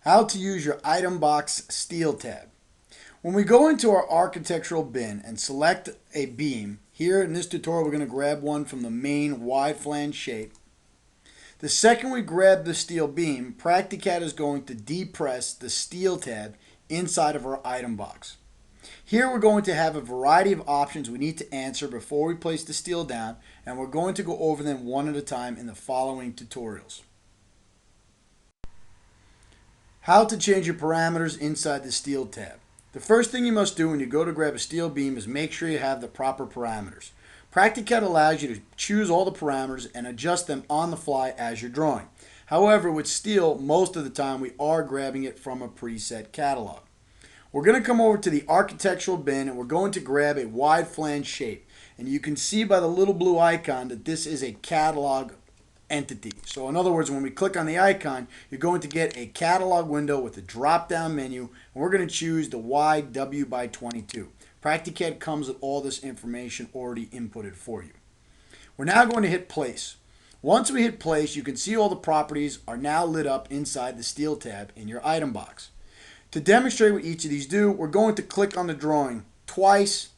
How to use your item box steel tab. When we go into our architectural bin and select a beam, here in this tutorial we're going to grab one from the main wide flange shape. The second we grab the steel beam, Practicat is going to depress the steel tab inside of our item box. Here we're going to have a variety of options we need to answer before we place the steel down, and we're going to go over them one at a time in the following tutorials. How to change your parameters inside the steel tab. The first thing you must do when you go to grab a steel beam is make sure you have the proper parameters. Practicat allows you to choose all the parameters and adjust them on the fly as you're drawing. However, with steel, most of the time we are grabbing it from a preset catalog. We're going to come over to the architectural bin and we're going to grab a wide flange shape. And you can see by the little blue icon that this is a catalog entity. So in other words, when we click on the icon, you're going to get a catalog window with a drop-down menu, and we're going to choose the YW by 22. Practicat comes with all this information already inputted for you. We're now going to hit place. Once we hit place, you can see all the properties are now lit up inside the steel tab in your item box. To demonstrate what each of these do, we're going to click on the drawing twice,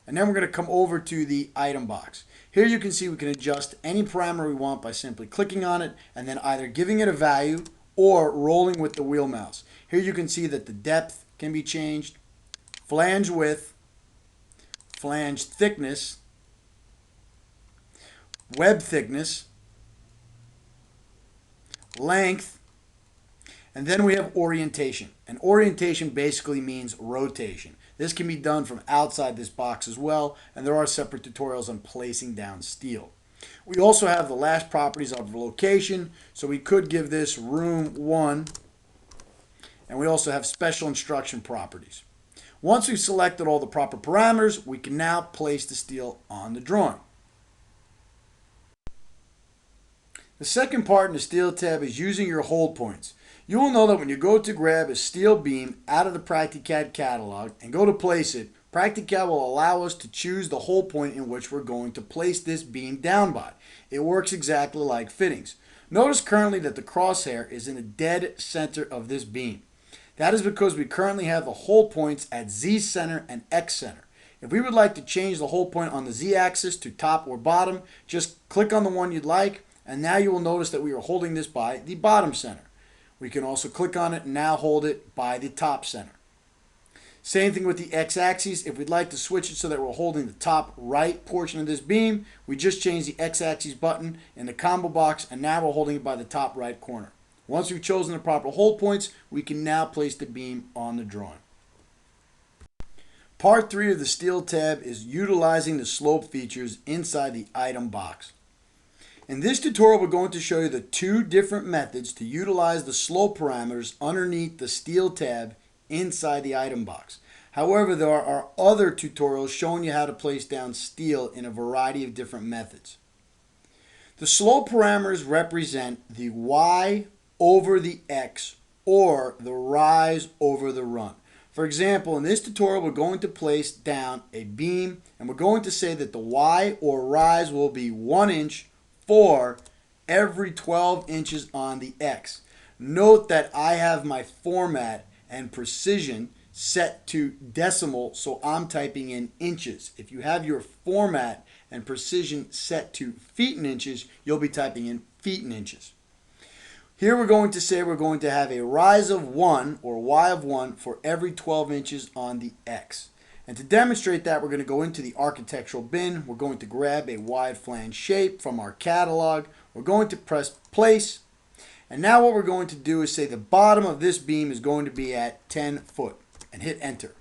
and then we're going to come over to the item box. Here you can see we can adjust any parameter we want by simply clicking on it and then either giving it a value or rolling with the wheel mouse. Here you can see that the depth can be changed, flange width, flange thickness, web thickness, length, and then we have orientation. And orientation basically means rotation. This can be done from outside this box as well, and there are separate tutorials on placing down steel. We also have the last properties of location, so we could give this room 1, and we also have special instruction properties. Once we've selected all the proper parameters, we can now place the steel on the drawing. The second part in the steel tab is using your hold points. You will know that when you go to grab a steel beam out of the Practicat catalog and go to place it, Practicat will allow us to choose the hold point in which we're going to place this beam down by. It works exactly like fittings. Notice currently that the crosshair is in the dead center of this beam. That is because we currently have the hold points at Z center and X center. If we would like to change the hold point on the Z axis to top or bottom, just click on the one you'd like, and now you will notice that we are holding this by the bottom center. We can also click on it and now hold it by the top center. Same thing with the x-axis. If we'd like to switch it so that we're holding the top right portion of this beam, we just change the x-axis button in the combo box, and now we're holding it by the top right corner. Once we've chosen the proper hold points, we can now place the beam on the drawing. Part 3 of the steel tab is utilizing the slope features inside the item box. In this tutorial, we're going to show you the two different methods to utilize the slope parameters underneath the steel tab inside the item box. However, there are other tutorials showing you how to place down steel in a variety of different methods. The slope parameters represent the Y over the X or the rise over the run. For example, in this tutorial, we're going to place down a beam, and we're going to say that the Y or rise will be 1 inch for every 12 inches on the X. Note that I have my format and precision set to decimal, so I'm typing in inches. If you have your format and precision set to feet and inches, you'll be typing in feet and inches. Here we're going to say we're going to have a rise of 1 or Y of 1 for every 12 inches on the X. And to demonstrate that, we're going to go into the architectural bin. We're going to grab a wide flange shape from our catalog. We're going to press place. And now what we're going to do is say the bottom of this beam is going to be at 10 foot and hit enter.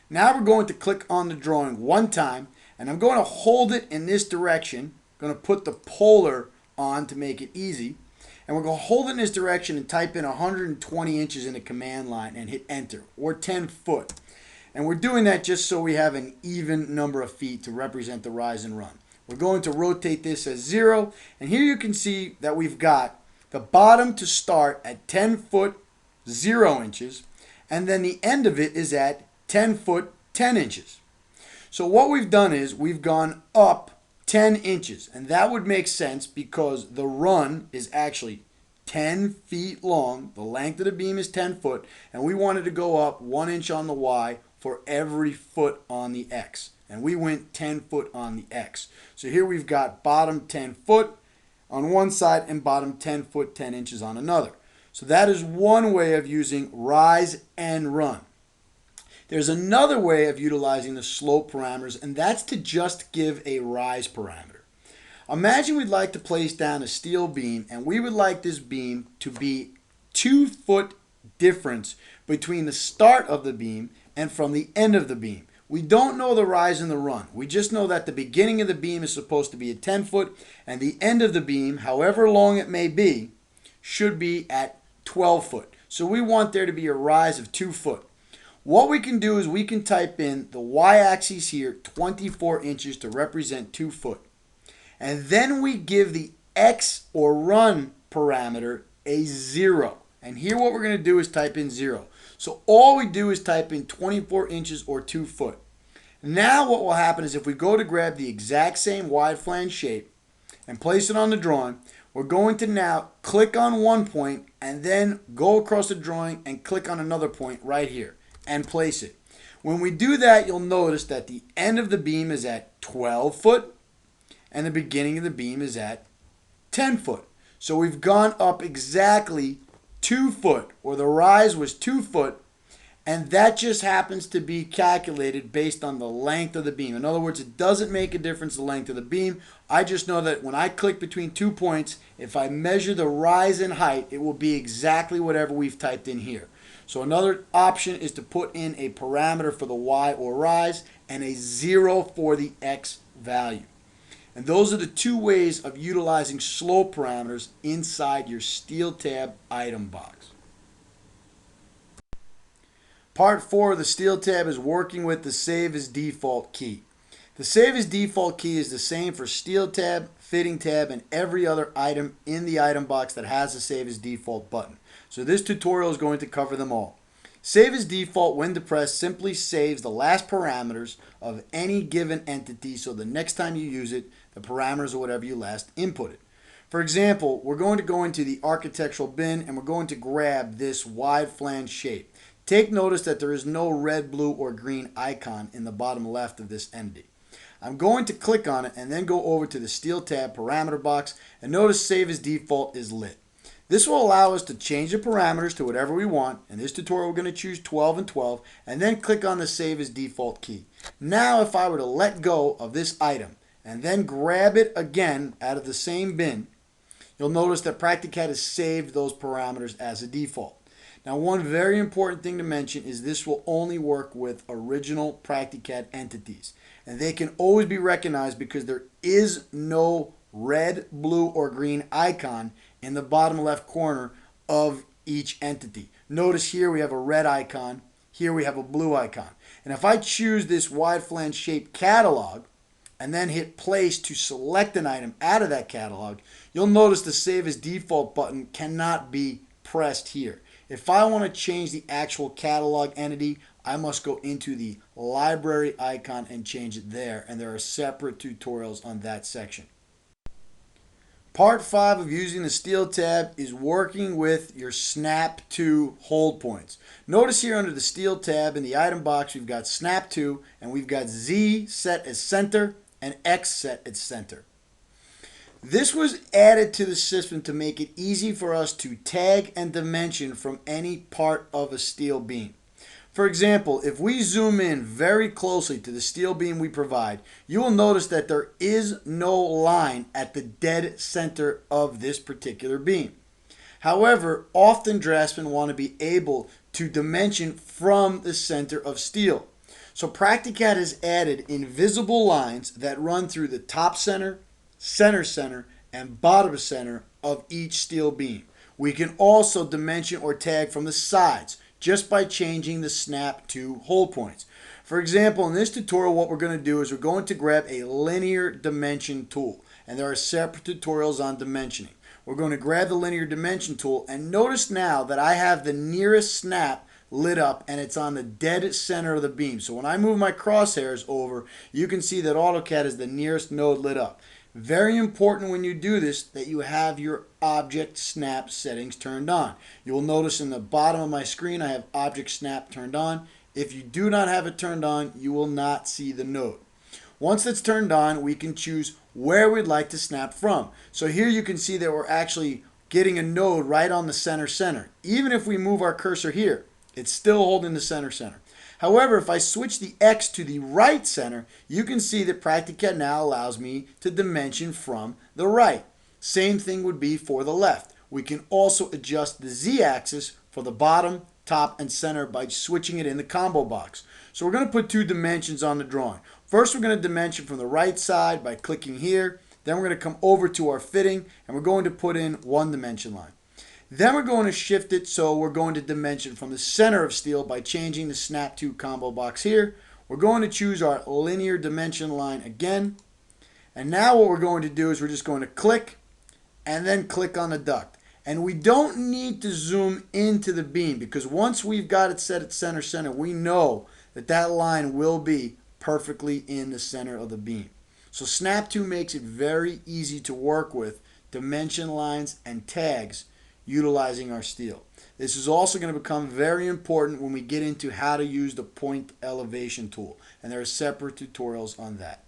Now we're going to click on the drawing one time, and I'm going to hold it in this direction. I'm going to put the polar on to make it easy. And we're going to hold it in this direction and type in 120 inches in the command line and hit enter, or 10 foot. And we're doing that just so we have an even number of feet to represent the rise and run. We're going to rotate this as 0. And here you can see that we've got the bottom to start at 10 foot 0 inches. And then the end of it is at 10 foot 10 inches. So what we've done is we've gone up 10 inches. And that would make sense because the run is actually 10 feet long. The length of the beam is 10 foot, and we wanted to go up 1 inch on the Y for every foot on the X. And we went 10 foot on the X. So here we've got bottom 10 foot on one side and bottom 10 foot 10 inches on another. So that is one way of using rise and run. There's another way of utilizing the slope parameters, and that's to just give a rise parameter. Imagine we'd like to place down a steel beam, and we would like this beam to be 2 foot difference between the start of the beam and from the end of the beam. We don't know the rise and the run. We just know that the beginning of the beam is supposed to be at 10 foot, and the end of the beam, however long it may be, should be at 12 foot. So we want there to be a rise of 2 foot. What we can do is we can type in the y-axis here, 24 inches, to represent 2 foot. And then we give the x or run parameter a 0. And here what we're going to do is type in 0. So all we do is type in 24 inches or 2 foot. Now what will happen is if we go to grab the exact same wide flange shape and place it on the drawing, we're going to now click on one point and then go across the drawing and click on another point right here and place it. When we do that, you'll notice that the end of the beam is at 12 foot and the beginning of the beam is at 10 foot. So we've gone up exactly 2 foot, or the rise was 2 foot, and that just happens to be calculated based on the length of the beam. In other words, it doesn't make a difference the length of the beam. I just know that when I click between 2 points, if I measure the rise in height, it will be exactly whatever we've typed in here. So another option is to put in a parameter for the Y or rise and a 0 for the X value. And those are the two ways of utilizing slope parameters inside your SteelTab item box. Part 4 of the SteelTab is working with the Save as Default key. The Save as Default key is the same for SteelTab, Fitting Tab, and every other item in the item box that has a Save as Default button. So this tutorial is going to cover them all. Save as Default, when depressed, simply saves the last parameters of any given entity, so the next time you use it, the parameters are whatever you last inputted. For example, we're going to go into the architectural bin and we're going to grab this wide flange shape. Take notice that there is no red, blue, or green icon in the bottom left of this entity. I'm going to click on it and then go over to the SteelTab parameter box, and notice Save as Default is lit. This will allow us to change the parameters to whatever we want. In this tutorial, we're going to choose 12 and 12, and then click on the Save as Default key. Now, if I were to let go of this item and then grab it again out of the same bin, you'll notice that Practicat has saved those parameters as a default. Now, one very important thing to mention is this will only work with original Practicat entities, and they can always be recognized because there is no red, blue, or green icon in the bottom left corner of each entity. Notice here we have a red icon, here we have a blue icon. And if I choose this wide flange shape catalog and then hit place to select an item out of that catalog, you'll notice the Save as Default button cannot be pressed here. If I want to change the actual catalog entity, I must go into the library icon and change it there, and there are separate tutorials on that section. Part 5 of using the SteelTab is working with your Snap to hold points. Notice here under the SteelTab in the item box, we've got Snap to, and we've got Z set as center and X set as center. This was added to the system to make it easy for us to tag and dimension from any part of a steel beam. For example, if we zoom in very closely to the steel beam we provide, you will notice that there is no line at the dead center of this particular beam. However, often draftsmen want to be able to dimension from the center of steel. So Practicat has added invisible lines that run through the top center, center, and bottom center of each steel beam. We can also dimension or tag from the sides just by changing the Snap to hold points. For example, in this tutorial, what we're going to do is we're going to grab a linear dimension tool, and there are separate tutorials on dimensioning. We're going to grab the linear dimension tool, and notice now that I have the nearest snap lit up and it's on the dead center of the beam. So when I move my crosshairs over, you can see that AutoCAD is the nearest node lit up. Very important when you do this that you have your object snap settings turned on. You will notice in the bottom of my screen I have object snap turned on. If you do not have it turned on, you will not see the node. Once it's turned on, we can choose where we'd like to snap from. So here you can see that we're actually getting a node right on the center. Even if we move our cursor here, it's still holding the center. However, if I switch the X to the right center, you can see that Practicat now allows me to dimension from the right. Same thing would be for the left. We can also adjust the Z-axis for the bottom, top, and center by switching it in the combo box. So we're going to put 2 dimensions on the drawing. First, we're going to dimension from the right side by clicking here. Then we're going to come over to our fitting, and we're going to put in 1 dimension line. Then we're going to shift it, so we're going to dimension from the center of steel by changing the Snap to combo box here. We're going to choose our linear dimension line again. And now what we're going to do is we're just going to click and then click on the duct. And we don't need to zoom into the beam because once we've got it set at center, we know that that line will be perfectly in the center of the beam. So Snap to makes it very easy to work with dimension lines and tags utilizing our steel. This is also going to become very important when we get into how to use the point elevation tool, and there are separate tutorials on that.